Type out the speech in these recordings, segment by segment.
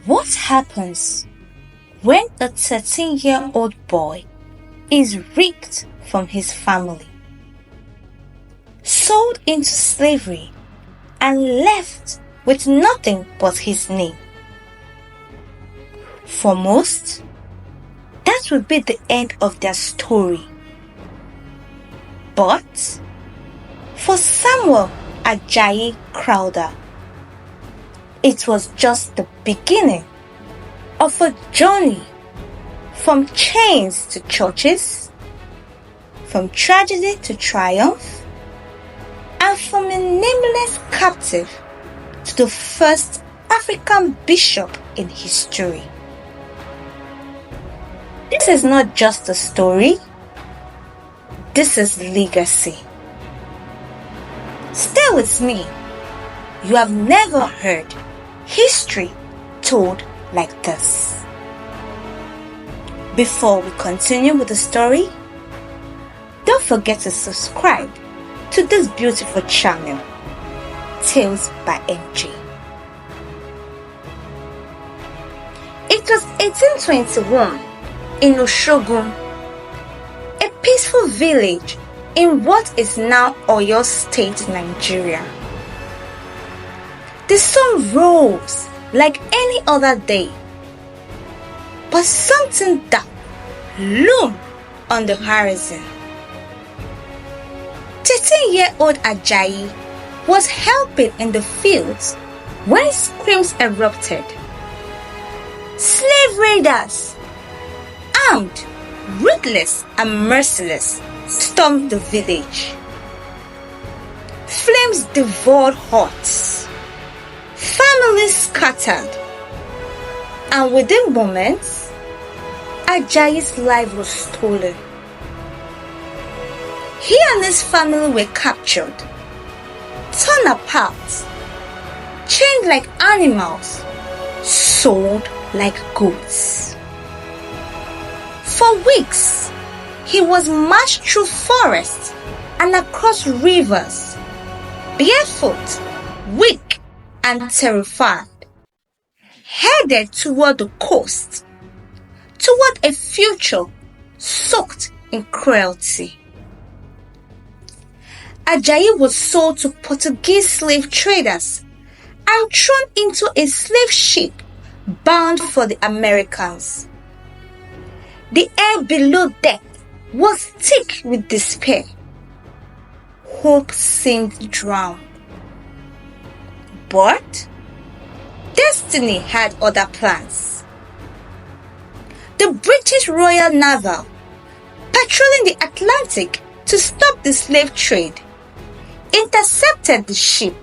What happens when a 13-year-old boy is ripped from his family, sold into slavery, and left with nothing but his name? For most, that would be the end of their story. But for Samuel Ajayi Crowther, it was just the beginning of a journey from chains to churches, from tragedy to triumph, and from a nameless captive to the first African bishop in history. This is not just a story, this is legacy. Stay with me. You have never heard history told like this. Before we continue with the story, don't forget to subscribe to this beautiful channel, Tales by MJ. It was 1821 in Oshogun, a peaceful village in what is now Oyo State, Nigeria. The sun rose like any other day, but something dark loomed on the horizon. 13-year-old Ajayi was helping in the fields when screams erupted. Slave raiders, armed, ruthless and merciless, stormed the village. Flames devoured huts. Families scattered. And within moments, Ajayi's life was stolen. He and his family were captured, torn apart, chained like animals, sold like goods. For weeks, he was marched through forests and across rivers, barefoot, weak and terrified, headed toward the coast, toward a future soaked in cruelty. Ajayi was sold to Portuguese slave traders and thrown into a slave ship bound for the Americas. The air below deck was thick with despair. Hope seemed drowned. But destiny had other plans. The British Royal Navy, patrolling the Atlantic to stop the slave trade, intercepted the ship.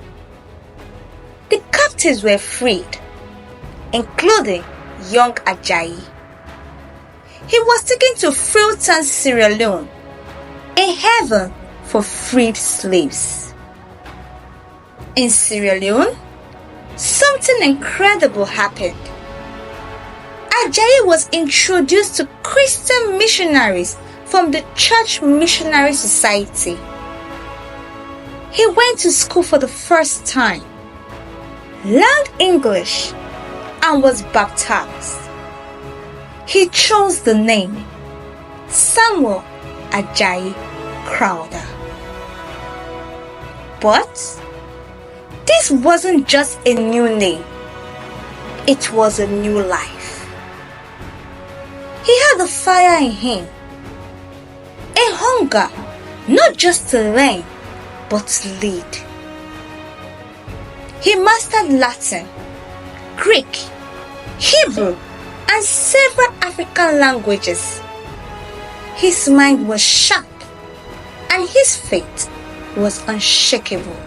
The captives were freed, including young Ajayi. He was taken to Freetown, Sierra Leone, a haven for freed slaves. In Sierra Leone, something incredible happened. Ajayi was introduced to Christian missionaries from the Church Missionary Society. He went to school for the first time, learned English, and was baptized. He chose the name Samuel Ajayi Crowther. But this wasn't just a new name, it was a new life. He had a fire in him, a hunger not just to learn but to lead. He mastered Latin, Greek, Hebrew, and several African languages. His mind was sharp and his faith was unshakable.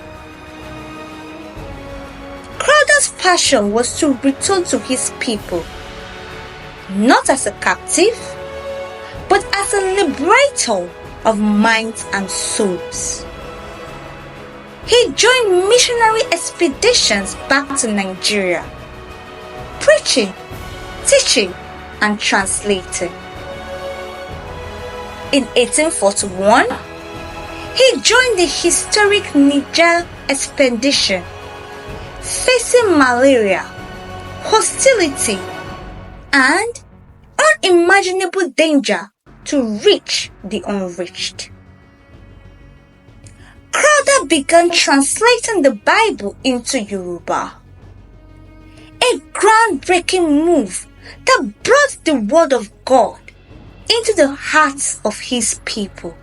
Crowther's passion was to return to his people, not as a captive, but as a liberator of minds and souls. He joined missionary expeditions back to Nigeria, preaching, teaching, and translating. In 1841, he joined the historic Niger expedition, facing malaria, hostility, and unimaginable danger to reach the unreached. Crowther began translating the Bible into Yoruba, a groundbreaking move that brought the Word of God into the hearts of his people.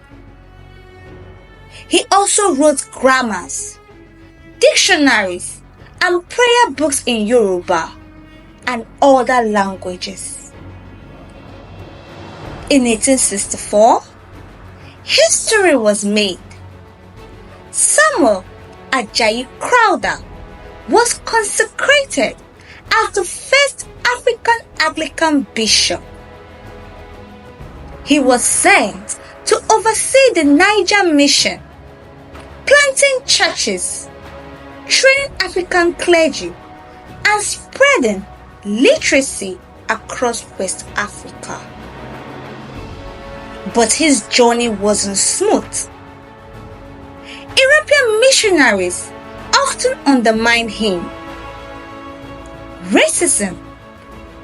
He also wrote grammars, dictionaries, and prayer books in Yoruba and other languages. In 1864, history was made. Samuel Ajayi Crowther was consecrated as the first African Anglican bishop. He was sent to oversee the Niger mission, planting churches, training African clergy, and spreading literacy across West Africa. But his journey wasn't smooth. European missionaries often undermined him. Racism,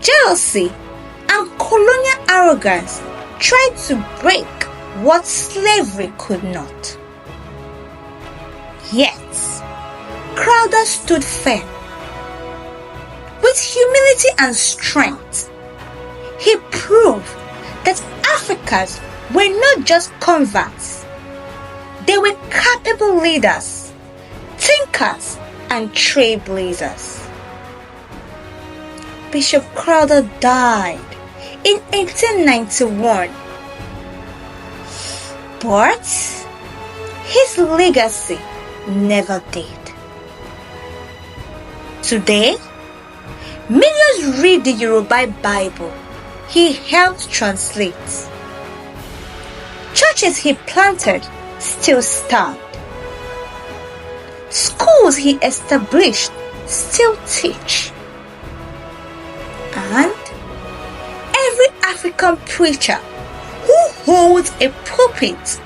jealousy, and colonial arrogance tried to break what slavery could not. Yet, Crowther stood firm. With humility and strength, he proved that Africans were not just converts. They were capable leaders, thinkers, and trailblazers. Bishop Crowther died in 1891, but his legacy never did. Today, millions read the Yoruba Bible he helped translate. Churches he planted still stand. Schools he established still teach. And every African preacher who holds a pulpit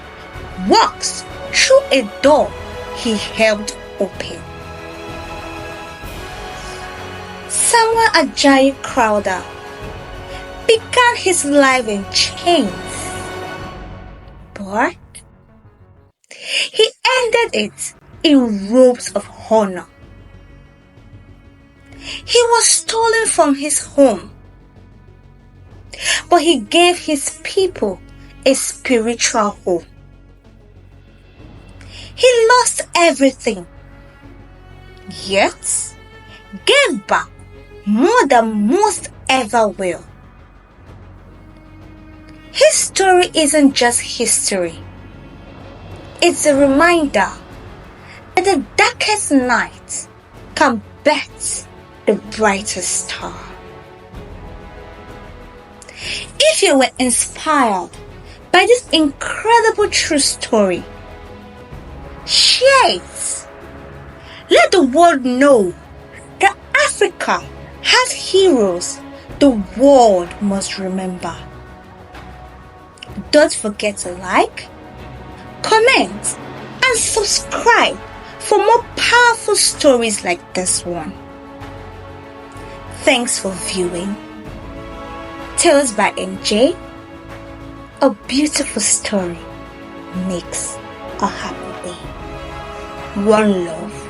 walks through a door he helped open. Samuel Ajayi Crowther began his life in chains, but he ended it in robes of honor. He was stolen from his home, but he gave his people a spiritual home. He lost everything, yet gave back more than most ever will. His story isn't just history. It's a reminder that the darkest night can bet the brightest star. If you were inspired by this incredible true story, share it. Let the world know that Africa has heroes the world must remember. Don't forget to like, comment, and subscribe for more powerful stories like this one. Thanks for viewing. Tales by MJ. A beautiful story makes a happy day. One love.